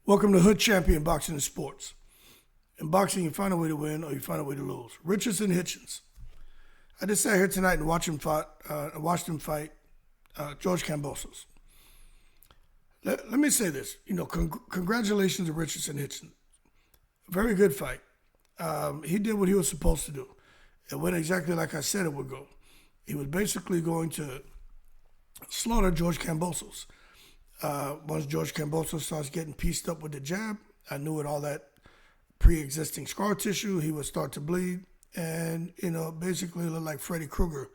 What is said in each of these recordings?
Welcome to Hood Champion Boxing and Sports. In boxing, you find a way to win or you find a way to lose. Richardson, Hitchens. I just sat here tonight and watched him fight George Kambosos. Let me say this. Congratulations to Richardson Hitchens. Very good fight. He did what he was supposed to do. It went exactly like I said it would go. He was basically going to slaughter George Kambosos. Once George Kambosos starts getting pieced up with the jab, I knew with all that pre-existing scar tissue, he would start to bleed and, basically look like Freddy Krueger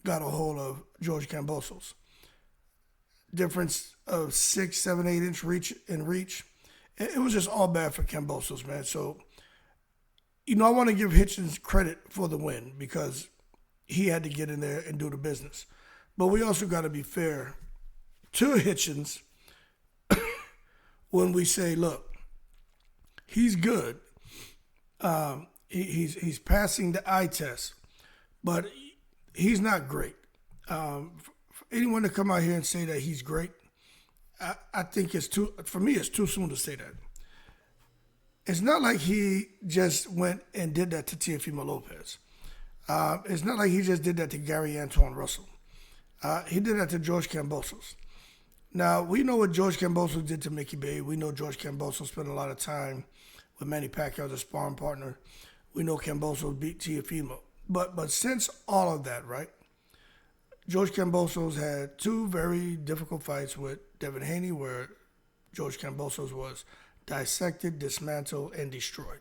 got a hold of George Kambosos. Difference of 6, 7, 8 inch reach. It was just all bad for Kambosos, man. So, I want to give Hitchens credit for the win because he had to get in there and do the business. But we also got to be fair to Hitchens when we say, look, he's good. He's passing the eye test, but he's not great. For anyone to come out here and say that he's great, I think it's too soon to say that. It's not like he just went and did that to Teofimo Lopez. It's not like he just did that to Gary Antoine Russell. He did that to George Kambosos. Now, we know what George Kambosos did to Mickey Bay. We know George Kambosos spent a lot of time with Manny Pacquiao as a sparring partner. We know Kambosos beat Teofimo. But since all of that, right, George Kambosos had two very difficult fights with Devin Haney where George Kambosos was dissected, dismantled, and destroyed.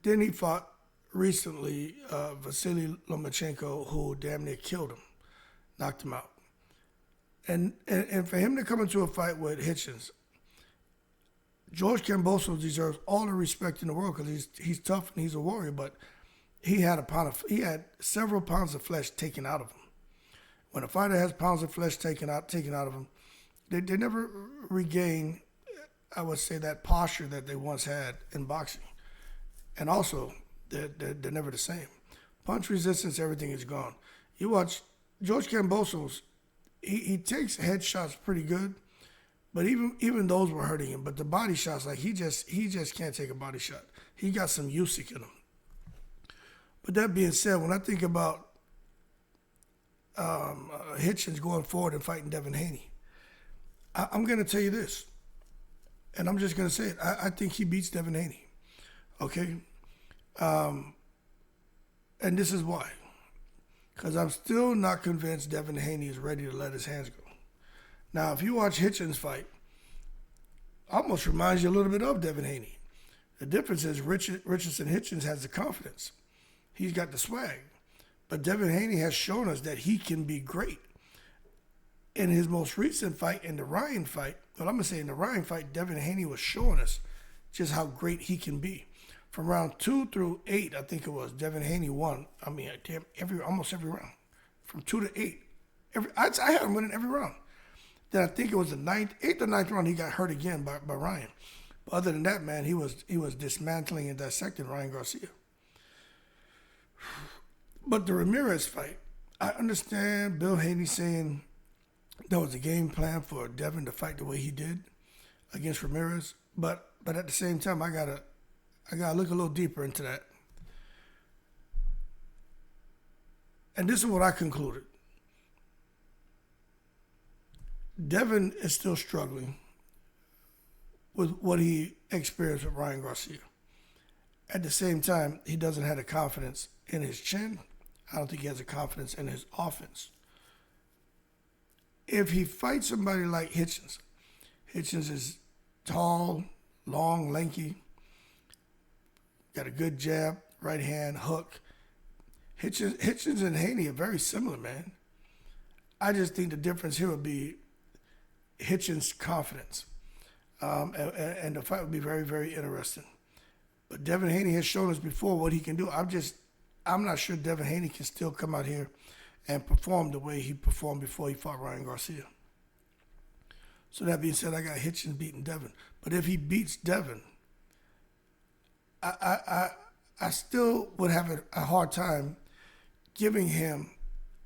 Then he fought recently Vasily Lomachenko, who damn near killed him, knocked him out. And for him to come into a fight with Hitchens, George Kambosos deserves all the respect in the world because he's tough and he's a warrior. But he had several pounds of flesh taken out of him. When a fighter has pounds of flesh taken out of him, they never regain, I would say, that posture that they once had in boxing. And also, they're never the same. Punch resistance, everything is gone. You watch George Kambosos. He takes headshots pretty good, but even those were hurting him. But the body shots, like he just can't take a body shot. He got some Usyk in him. But that being said, when I think about Hitchens going forward and fighting Devin Haney, I'm going to tell you this, and I'm just going to say it. I think he beats Devin Haney. Okay, and this is why. Because I'm still not convinced Devin Haney is ready to let his hands go. Now, if you watch Hitchens fight, almost reminds you a little bit of Devin Haney. The difference is Richardson Hitchens has the confidence. He's got the swag. But Devin Haney has shown us that he can be great. In his most recent fight, in the Ryan fight, Devin Haney was showing us just how great he can be. From round 2 through 8, I think it was, Devin Haney won. I mean, almost every round. From 2 to 8. I had him winning every round. Then I think it was the 8th or 9th round, he got hurt again by Ryan. But other than that, man, he was dismantling and dissecting Ryan Garcia. But the Ramirez fight, I understand Bill Haney saying there was a game plan for Devin to fight the way he did against Ramirez. But at the same time, I gotta look a little deeper into that. And this is what I concluded. Devin is still struggling with what he experienced with Ryan Garcia. At the same time, he doesn't have the confidence in his chin. I don't think he has the confidence in his offense. If he fights somebody like Hitchens is tall, long, lanky, got a good jab, right hand, hook. Hitchens and Haney are very similar, man. I just think the difference here would be Hitchens' confidence. And the fight would be very, very interesting. But Devin Haney has shown us before what he can do. I'm not sure Devin Haney can still come out here and perform the way he performed before he fought Ryan Garcia. So that being said, I got Hitchens beating Devin. But if he beats Devin, I still would have a hard time giving him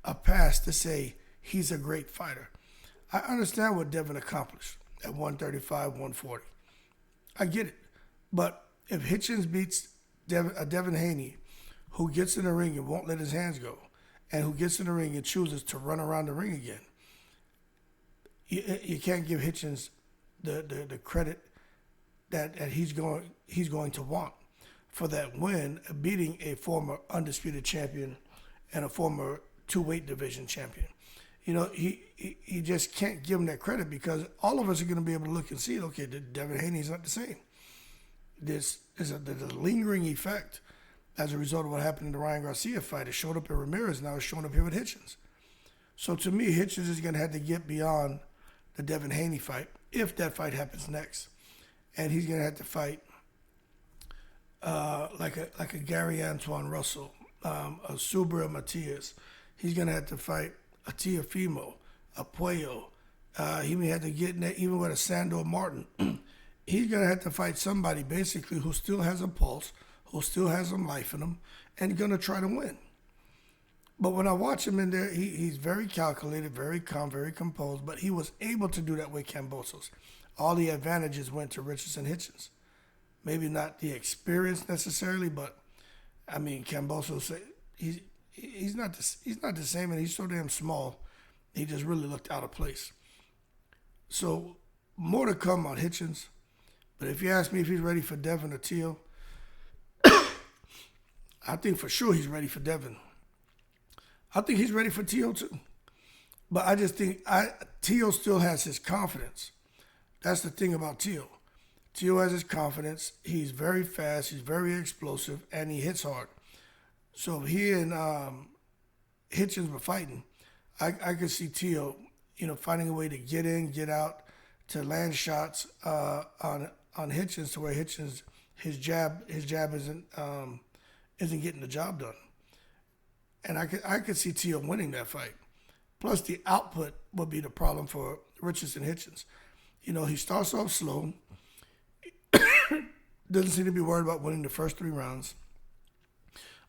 a pass to say he's a great fighter. I understand what Devin accomplished at 135, 140. I get it. But if Hitchens beats Devin Haney, who gets in the ring and won't let his hands go, and who gets in the ring and chooses to run around the ring again, you can't give Hitchens the credit that he's going to want for that win, beating a former undisputed champion and a former two-weight division champion. You know, he just can't give him that credit because all of us are going to be able to look and see, okay, Devin Haney's not the same. There's a lingering effect as a result of what happened in the Ryan Garcia fight. It showed up at Ramirez, now it's showing up here with Hitchens. So to me, Hitchens is going to have to get beyond the Devin Haney fight if that fight happens next. And he's going to have to fight like a Gary Antoine Russell, a Subra Matias. He's going to have to fight a Teofimo, a Puello. He may have to get in there even with a Sandor Martin. He's going to have to fight somebody basically who still has a pulse, who still has some life in him, and going to try to win. But when I watch him in there, he's very calculated, very calm, very composed, but he was able to do that with Kambosos. All the advantages went to Richardson Hitchens. Maybe not the experience necessarily, but I mean, Kambosos, he's not the same, and he's so damn small. He just really looked out of place. So more to come on Hitchens. But if you ask me if he's ready for Devin or Teo, I think for sure he's ready for Devin. I think he's ready for Teo too. But I just think Teo still has his confidence. That's the thing about Teo. Teo has his confidence. He's very fast. He's very explosive, and he hits hard. So if he and Hitchens were fighting, I could see Teo, finding a way to get in, get out, to land shots on Hitchens to where Hitchens his jab isn't getting the job done. And I could see Teo winning that fight. Plus the output would be the problem for Richardson Hitchens. He starts off slow. Doesn't seem to be worried about winning the first 3 rounds,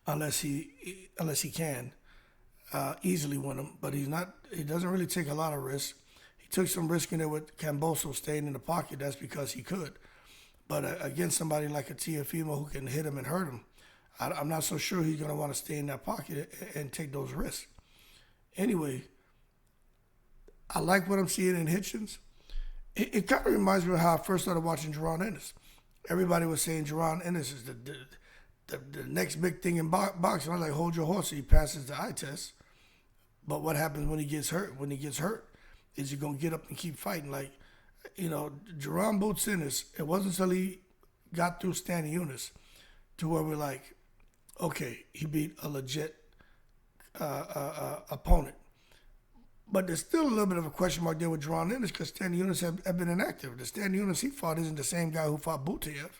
unless he can easily win them. But he's not. He doesn't really take a lot of risk. He took some risk in there with Kambosos staying in the pocket. That's because he could. But against somebody like a Teofimo who can hit him and hurt him, I'm not so sure he's going to want to stay in that pocket and take those risks. Anyway, I like what I'm seeing in Hitchens. It kind of reminds me of how I first started watching Jaron Ennis. Everybody was saying Jaron Ennis is the next big thing in boxing. I was like, hold your horse. He passes the eye test. But what happens when he gets hurt? When he gets hurt, is he going to get up and keep fighting? Like, Jaron Boots Ennis, it wasn't until he got through Stanley Eunice to where we're like, okay, he beat a legit opponent. But there's still a little bit of a question mark there with Jaron Ennis because Stanley Eunice have been inactive. The Stanley Eunice he fought isn't the same guy who fought Butayev.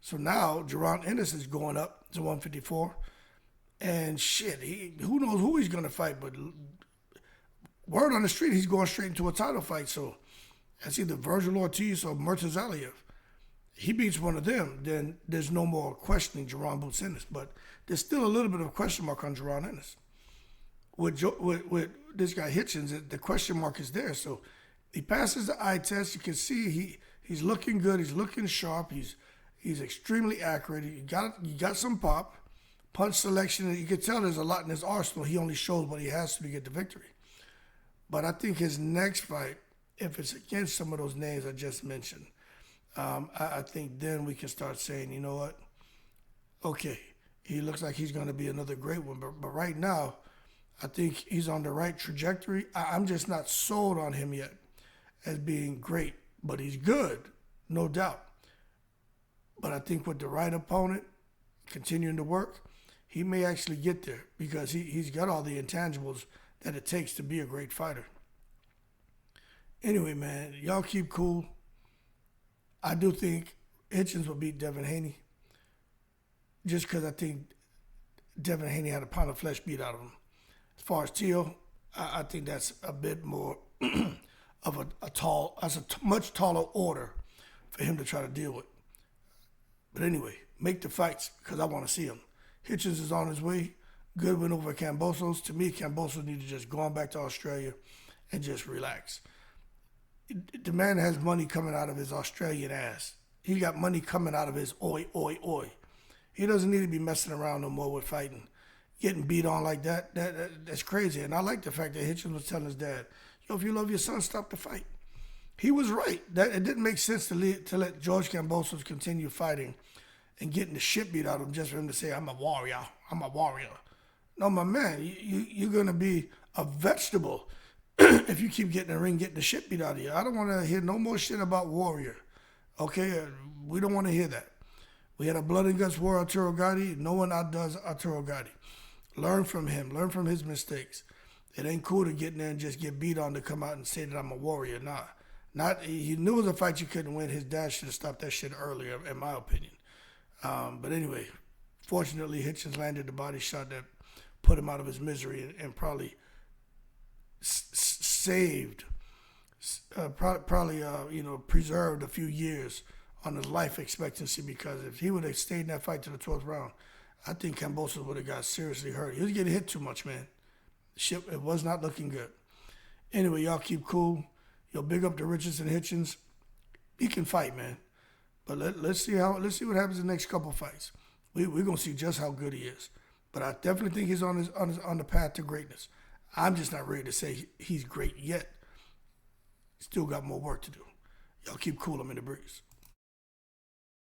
So now Jaron Ennis is going up to 154. And shit, who knows who he's going to fight. But word on the street, he's going straight into a title fight. So that's either Virgil Ortiz or Murtazaliev. He beats one of them, then there's no more questioning Jaron Boots Ennis. But there's still a little bit of a question mark on Jaron Ennis. With this guy Hitchens, the question mark is there. So he passes the eye test. You can see he's looking good. He's looking sharp. He's extremely accurate. He got some pop, punch selection. You can tell there's a lot in his arsenal. He only shows what he has to get the victory. But I think his next fight, if it's against some of those names I just mentioned, I think then we can start saying, you know what? Okay, he looks like he's going to be another great one. But right now, I think he's on the right trajectory. I'm just not sold on him yet as being great, but he's good, no doubt. But I think with the right opponent, continuing to work, he may actually get there because he's got all the intangibles that it takes to be a great fighter. Anyway, man, y'all keep cool. I do think Hitchens will beat Devin Haney just because I think Devin Haney had a pound of flesh beat out of him. As far as Teo, I think that's a bit more of a much taller order for him to try to deal with. But anyway, make the fights because I want to see him. Hitchens is on his way. Good win over Kambosos. To me, Kambosos needs to just go on back to Australia and just relax. The man has money coming out of his Australian ass. He got money coming out of his oi, oi, oi. He doesn't need to be messing around no more with fighting. Getting beat on like that's crazy. And I like the fact that Hitchens was telling his dad, yo, if you love your son, stop the fight. He was right. That it didn't make sense to let George Kambosos continue fighting and getting the shit beat out of him just for him to say, I'm a warrior. I'm a warrior. No, my man, you're going to be a vegetable if you keep getting in the ring, getting the shit beat out of you. I don't want to hear no more shit about warrior. Okay? We don't want to hear that. We had a blood and guts war, Arturo Gatti. No one outdoes Arturo Gatti. Learn from him. Learn from his mistakes. It ain't cool to get in there and just get beat on to come out and say that I'm a warrior. Nah. He knew it was a fight you couldn't win. His dad should have stopped that shit earlier, in my opinion. But anyway, fortunately, Hitchens landed the body shot that put him out of his misery and probably saved, preserved a few years on his life expectancy, because if he would have stayed in that fight to the 12th round, I think Kambosos would have got seriously hurt. He was getting hit too much, man. Shit, it was not looking good. Anyway, y'all keep cool. Yo, big up to Richardson Hitchens. He can fight, man. But let's see what happens in the next couple fights. We're gonna see just how good he is. But I definitely think he's on the path to greatness. I'm just not ready to say he's great yet. Still got more work to do. Y'all keep cool. I'm in the breeze.